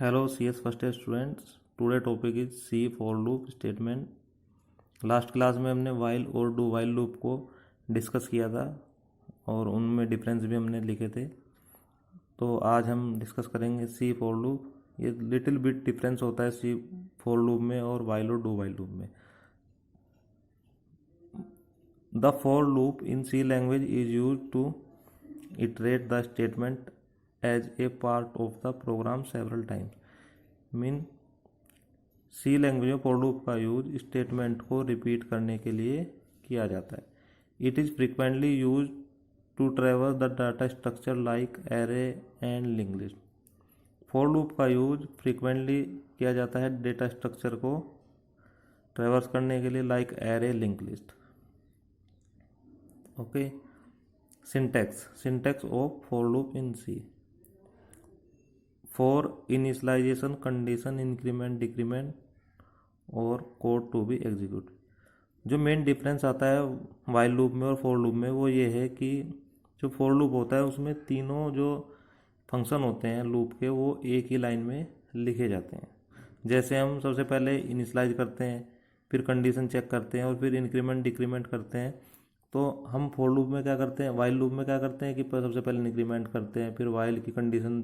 Hello CS first year students. Today topic is C for loop statement. Last class में हमने while और do while loop को discuss किया था और उनमें डिफरेंस भी हमने लिखे थे। तो आज हम डिस्कस करेंगे C for loop। ये लिटिल बिट डिफरेंस होता है C for loop में और while और do while loop में। The for loop in C language is used to iterate the statement as a part of the program several times. Mean C language में for loop का use statement को repeat करने के लिए किया जाता है। It is frequently use to traverse the data structure like array and link list. For loop का यूज फ्रिक्वेंटली किया जाता है डेटा स्ट्रक्चर को ट्रेवर्स करने के लिए like array link list. Okay, syntax of for loop in C. For initialization condition increment decrement और code to be execute. जो मेन डिफरेंस आता है वाइल लूप में और फॉर लूप में वो ये है कि जो फॉर लूप होता है उसमें तीनों जो फंक्शन होते हैं लूप के वो एक ही लाइन में लिखे जाते हैं। जैसे हम सबसे पहले इनिशियलाइज करते हैं, फिर कंडीशन चेक करते हैं और फिर इंक्रीमेंट डिक्रीमेंट करते हैं। तो हम फॉर लूप में क्या करते हैं, वाइल लूप में क्या करते हैं कि सबसे पहले इंक्रीमेंट करते हैं, फिर वाइल की कंडीशन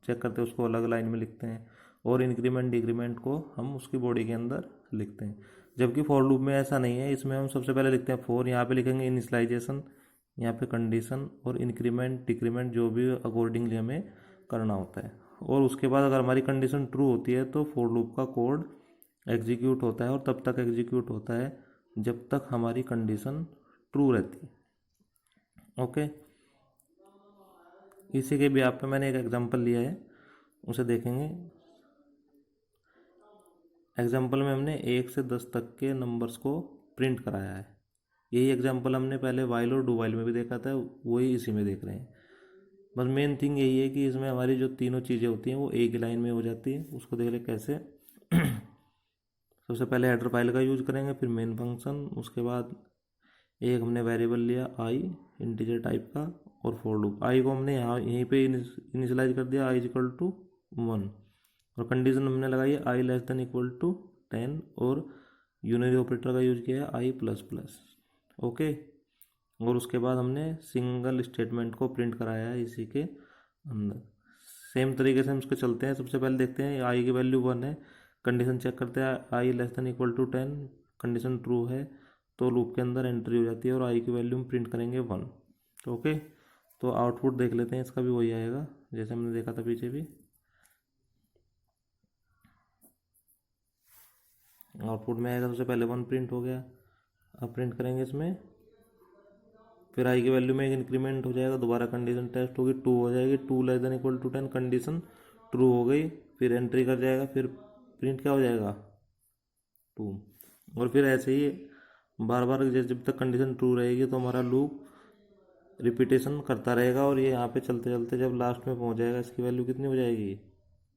चेक करते हैं, उसको अलग लाइन में लिखते हैं और इंक्रीमेंट डिक्रीमेंट को हम उसकी बॉडी के अंदर लिखते हैं। जबकि फॉर लूप में ऐसा नहीं है, इसमें हम सबसे पहले लिखते हैं फॉर, यहाँ पे लिखेंगे इनिशियलाइजेशन, यहाँ पे कंडीशन और इंक्रीमेंट डिक्रीमेंट जो भी अकॉर्डिंगली हमें करना होता है। और उसके बाद अगर हमारी कंडीशन ट्रू होती है तो फॉर लूप का कोड एग्जीक्यूट होता है और तब तक एग्जीक्यूट होता है जब तक हमारी कंडीशन ट्रू रहती है। ओके, इसी के भी आप पे मैंने एक एग्जांपल लिया है, उसे देखेंगे। एग्जांपल में हमने 1 से 10 तक के नंबर्स को प्रिंट कराया है। यही एग्जांपल हमने पहले वाइल और डू वाइल में भी देखा था, वही इसी में देख रहे हैं। बस मेन थिंग यही है कि इसमें हमारी जो तीनों चीज़ें होती हैं वो एक ही लाइन में हो जाती है। उसको देख ले कैसे। सबसे पहले हेडर फाइल का यूज करेंगे, फिर मेन फंक्शन, उसके बाद एक हमने वेरिएबल लिया आई इंटीजर टाइप का और फॉर लूप। आई को हमने यहाँ यहीं पे इनिशियलाइज कर दिया आई इक्वल टू 1 और कंडीशन हमने लगाई है आई लेस देन इक्वल टू 10 और यूनरी ऑपरेटर का यूज किया है आई प्लस प्लस। ओके, और उसके बाद हमने सिंगल स्टेटमेंट को प्रिंट कराया है इसी के अंदर। सेम तरीके से हम उसके चलते हैं। सबसे पहले देखते हैं आई की वैल्यू 1 है, कंडीशन चेक करते हैं i less than equal to 10, condition true है तो लूप के अंदर एंट्री हो जाती है और आई की वैल्यू हम प्रिंट करेंगे 1। तो ओके, तो आउटपुट देख लेते हैं, इसका भी वही आएगा जैसे हमने देखा था पीछे भी। आउटपुट में आएगा सबसे पहले 1 प्रिंट हो गया। अब प्रिंट करेंगे इसमें, फिर आई की वैल्यू में एक इंक्रीमेंट हो जाएगा, दोबारा कंडीशन टेस्ट होगी, 2 हो जाएगी, 2 less than equal to 10, condition true हो गई, फिर एंट्री कर जाएगा, फिर प्रिंट क्या हो जाएगा 2। और फिर ऐसे ही बार बार जब तक कंडीशन ट्रू रहेगी तो हमारा लूप रिपीटेशन करता रहेगा और ये यहाँ पे चलते चलते जब लास्ट में पहुँच जाएगा इसकी वैल्यू कितनी हो जाएगी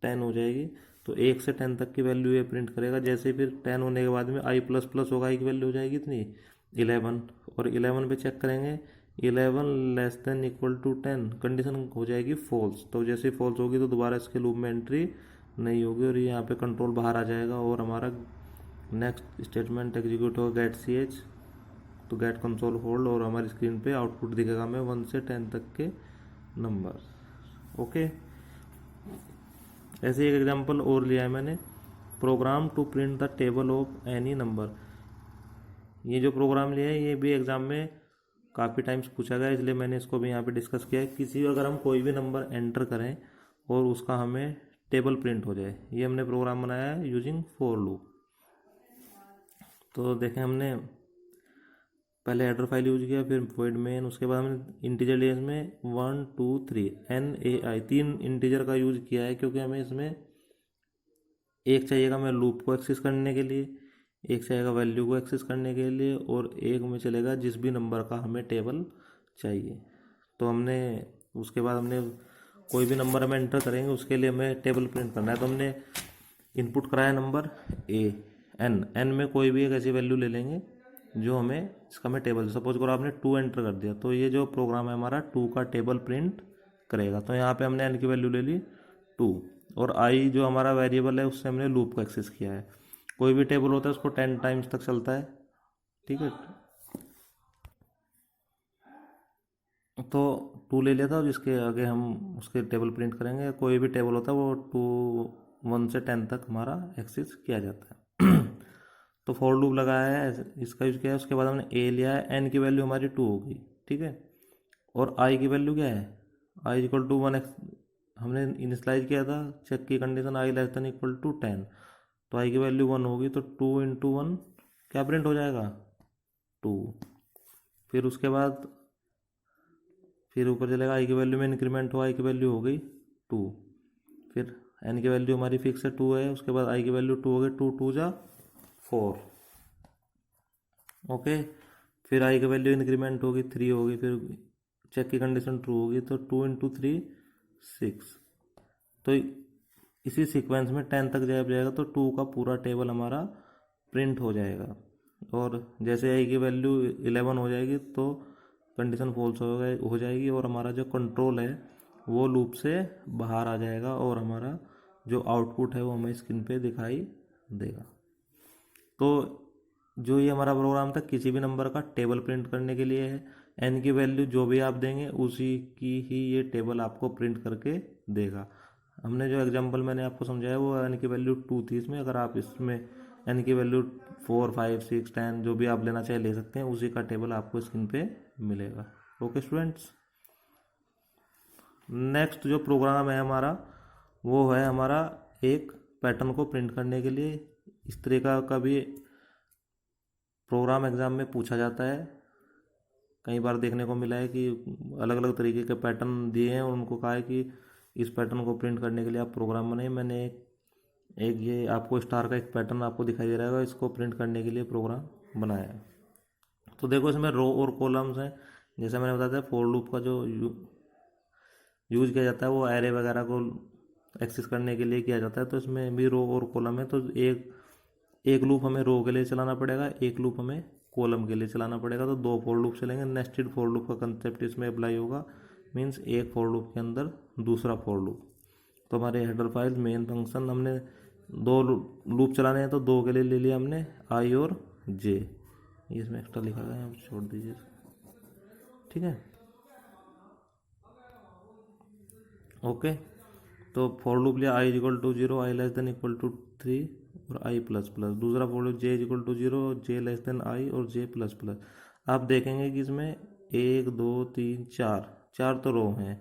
10 हो जाएगी। तो 1 से 10 तक की वैल्यू ये प्रिंट करेगा। जैसे फिर 10 होने के बाद में आई प्लस प्लस होगा, आई की वैल्यू हो जाएगी इतनी 11 और 11 पे चेक करेंगे 11 less than equal to 10, condition हो जाएगी फॉल्स। तो जैसे फॉल्स होगी तो दोबारा इसके लूप में एंट्री नहीं होगी और ये यहाँ पे कंट्रोल बाहर आ जाएगा और हमारा नेक्स्ट स्टेटमेंट एग्जीक्यूट होगा गेट सी एच तो गेट कंसोल होल्ड और हमारी स्क्रीन पे आउटपुट दिखेगा हमें 1 से 10 तक के नंबर। ओके, ऐसे एक एग्जांपल और लिया है मैंने, program to print the table of any number. ये जो प्रोग्राम लिया है ये भी एग्जाम में काफ़ी टाइम्स पूछा गया, इसलिए मैंने इसको भी यहाँ पे डिस्कस किया है। किसी अगर हम कोई भी नंबर एंटर करें और उसका हमें टेबल प्रिंट हो जाए, ये हमने प्रोग्राम बनाया है यूजिंग फॉर लूप। तो देखें, हमने पहले हेडर फाइल यूज किया, फिर वॉइड मेन, उसके बाद हमने इंटीजर लिया इसमें 1 2 3 NAI 3 इंटीजर का यूज किया है क्योंकि हमें इसमें एक चाहिएगा हमें लूप को एक्सेस करने के लिए, एक चाहिएगा वैल्यू को एक्सेस करने के लिए और एक में चलेगा जिस भी नंबर का हमें टेबल चाहिए। तो हमने उसके बाद हमने कोई भी नंबर हमें एंटर करेंगे उसके लिए हमें टेबल प्रिंट करना है। तो हमने इनपुट कराया नंबर एन में कोई भी एक ऐसी वैल्यू ले लेंगे जो हमें इसका में टेबल, सपोज करो आपने 2 एंटर कर दिया तो ये जो प्रोग्राम है हमारा 2 का टेबल प्रिंट करेगा। तो यहाँ पे हमने एन की वैल्यू ले ली 2 और आई जो हमारा वेरिएबल है उससे हमने लूप को एक्सेस किया है। कोई भी टेबल होता है उसको 10 टाइम्स तक चलता है, ठीक है। तो टू ले लेता हूँ जिसके आगे हम उसके टेबल प्रिंट करेंगे। कोई भी टेबल होता है वो टू 1 से 10 तक हमारा एक्सेस किया जाता है। तो फॉर लूप लगाया है, इसका यूज़ किया है। उसके बाद हमने ए लिया है, एन की वैल्यू हमारी 2 होगी, ठीक है। और आई की वैल्यू क्या है, आई इक्वल टू 1 एक्स हमने इनिशलाइज किया था। चेक की condition I less than equal to 10, तो आई की वैल्यू 1 होगी, तो 2 × 1 क्या प्रिंट हो जाएगा, 2। फिर उसके बाद फिर ऊपर चलेगा, आई की वैल्यू में इंक्रीमेंट हो, आई की वैल्यू हो गई 2। फिर एन की वैल्यू हमारी फिक्स है 2 है, उसके बाद आई की वैल्यू 2 हो गई, 2 2 जा 4, ओके। फिर आई की वैल्यू इंक्रीमेंट होगी 3 होगी, फिर चेक की कंडीशन ट्रू होगी, तो 2 × 3 6। तो इसी सीक्वेंस में 10 तक जब जाएगा तो 2 का पूरा टेबल हमारा प्रिंट हो जाएगा। और जैसे आई की वैल्यू 11 हो जाएगी तो कंडीशन फॉल्स हो जाएगी, और हमारा जो कंट्रोल है वो लूप से बाहर आ जाएगा, और हमारा जो आउटपुट है वो हमें स्क्रीन पे दिखाई देगा। तो जो ये हमारा प्रोग्राम था किसी भी नंबर का टेबल प्रिंट करने के लिए है। एन की वैल्यू जो भी आप देंगे उसी की ही ये टेबल आपको प्रिंट करके देगा। हमने जो एग्जांपल मैंने आपको समझाया वो एन की वैल्यू 2 थी इसमें। अगर आप इसमें एन की वैल्यू 4 5 6 10 जो भी आप लेना चाहे ले सकते हैं, उसी का टेबल आपको स्क्रीन पे मिलेगा। ओके स्टूडेंट्स, नेक्स्ट जो प्रोग्राम है हमारा वो है हमारा एक पैटर्न को प्रिंट करने के लिए। इस तरीका का भी प्रोग्राम एग्ज़ाम में पूछा जाता है। कई बार देखने को मिला है कि अलग अलग तरीके के पैटर्न दिए हैं और उनको कहा है कि इस पैटर्न को प्रिंट करने के लिए आप प्रोग्राम बनाइए। मैंने एक ये आपको स्टार का एक पैटर्न आपको दिखाई दे रहा है, इसको प्रिंट करने के लिए प्रोग्राम बनाया है। तो देखो इसमें रो और कॉलम्स हैं। जैसे मैंने बताया था फॉर लूप का जो यूज़ किया जाता है वो एरे वगैरह को एक्सेस करने के लिए किया जाता है। तो इसमें भी रो और कॉलम है, तो एक लूप हमें रो के लिए चलाना पड़ेगा, एक लूप हमें कॉलम के लिए चलाना पड़ेगा। तो 2 फॉर लूप चलेंगे। नेस्टेड फॉर लूप का कंसेप्ट इसमें अप्लाई होगा, मीन्स एक फॉर लूप के अंदर दूसरा फॉर लूप। तो हमारे हेडर फाइल मेन फंक्शन हमने 2 लूप चलाने हैं, तो 2 के लिए ले लिया हमने आई और जे। इसमें एक्स्ट्रा लिखा गया है, छोड़ दीजिए, ठीक है। ओके, तो फॉर लूप लिया i equal to 0, i less than equal to 3 और आई प्लस प्लस। दूसरा for loop j equal to 0, j less than i और जे प्लस प्लस। आप देखेंगे कि इसमें 1 2 3 4 4 तो रो हैं,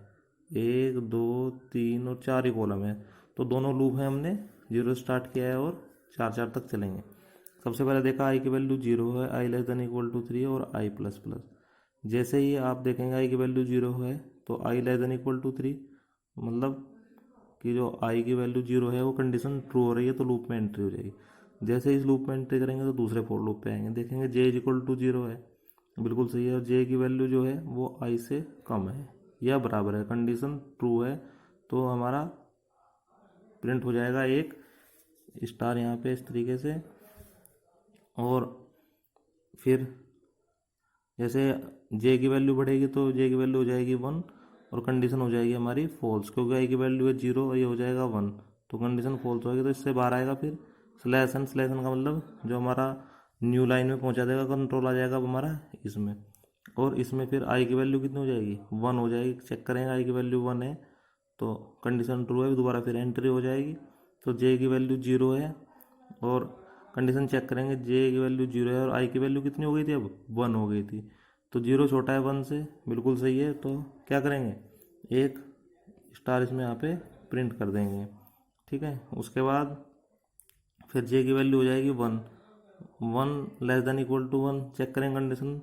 1 2 3 और 4 ही कॉलम है। तो दोनों लूप हैं, हमने 0 स्टार्ट किया है और 4 4 तक चलेंगे। सबसे पहले देखा आई की वैल्यू 0 है, आई लेस देन इक्वल टू 3 और आई प्लस प्लस। जैसे ही आप देखेंगे आई की वैल्यू 0 है तो आई लेस देन इक्वल टू 3, मतलब कि जो आई की वैल्यू 0 है वो कंडीशन ट्रू हो रही है तो लूप में एंट्री हो जाएगी। जैसे इस लूप में एंट्री करेंगे तो दूसरे फॉर लूप पे आएंगे, देखेंगे जे इज इक्वल टू 0 है, बिल्कुल सही है। और जे की वैल्यू जो है वो आई से कम है या बराबर है, कंडीशन ट्रू है, तो हमारा प्रिंट हो जाएगा एक स्टार यहाँ पे इस तरीके से। और फिर जैसे जे की वैल्यू बढ़ेगी तो जे की वैल्यू हो जाएगी 1 और कंडीशन हो जाएगी हमारी फॉल्स, क्योंकि आई की वैल्यू है 0 और ये हो जाएगा 1, तो कंडीशन फॉल्स होगी। तो इससे बाहर आएगा। फिर स्लैश एन का मतलब जो हमारा न्यू लाइन में पहुंचा देगा, कंट्रोल आ जाएगा अब हमारा इसमें। और इसमें फिर आई की वैल्यू कितनी हो जाएगी, 1 हो जाएगी। चेक करेंगे आई की वैल्यू 1 है तो कंडीशन ट्रू है, दोबारा फिर एंट्री हो जाएगी। तो जे की वैल्यू 0 है और कंडीशन चेक करेंगे, जे की वैल्यू 0 है और आई की वैल्यू कितनी हो गई थी, अब 1 हो गई थी। तो 0 छोटा है 1 से, बिल्कुल सही है। तो क्या करेंगे, एक स्टार इसमें यहाँ पे प्रिंट कर देंगे, ठीक है। उसके बाद फिर जे की वैल्यू हो जाएगी 1, 1 less than equal to 1। Check करेंगे कंडीशन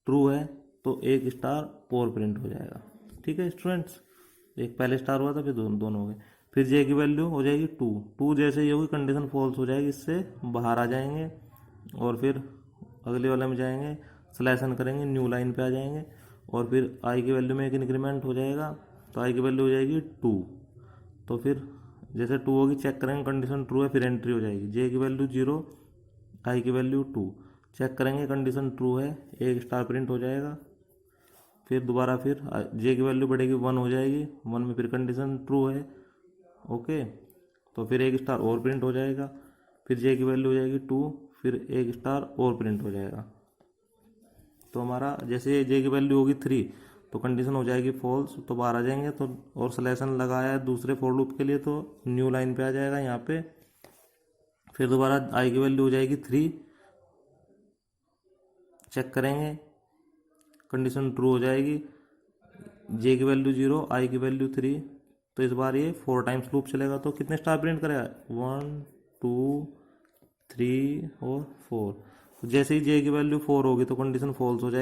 ट्रू है तो एक स्टार और प्रिंट हो जाएगा, ठीक है स्टूडेंट्स। एक पहले स्टार हुआ था, फिर दोनों हो गए। फिर जे की वैल्यू हो जाएगी 2, 2 जैसे ही होगी कंडीशन फॉल्स हो जाएगी, इससे बाहर आ जाएंगे और फिर अगले वाले में जाएंगे, स्लैश एन करेंगे, न्यू लाइन पे आ जाएंगे और फिर आई की वैल्यू में एक इंक्रीमेंट हो जाएगा, तो आई की वैल्यू हो जाएगी 2। तो फिर जैसे 2 होगी चेक करेंगे कंडीशन ट्रू है, फिर एंट्री हो जाएगी। जे की वैल्यू 0, आई की वैल्यू 2, चेक करेंगे कंडीशन ट्रू है, एक स्टार प्रिंट हो जाएगा। फिर दोबारा फिर जे की वैल्यू बढ़ेगी 1 हो जाएगी, 1 में फिर कंडीशन ट्रू है ओके, तो फिर एक स्टार और प्रिंट हो जाएगा, फिर जे की वैल्यू हो जाएगी 2, फिर एक स्टार और प्रिंट हो जाएगा। तो हमारा जैसे जे की वैल्यू होगी 3 तो कंडीशन हो जाएगी फॉल्स, तो बाहर आ जाएंगे। तो और सिलेक्शन लगाया है दूसरे फॉर लूप के लिए, तो न्यू लाइन पे आ जाएगा यहाँ पे। फिर दोबारा आई की वैल्यू हो जाएगी 3, चेक करेंगे, कंडीशन ट्रू हो जाएगी। जे की वैल्यू 0, आई की वैल्यू 3, तो इस बार ये 4 टाइम्स लूप चलेगा। तो कितने स्टार प्रिंट करेगा? 1 2 3 और 4। तो जैसे ही जे की वैल्यू 4 होगी तो कंडीशन फॉल्स हो जाएगी।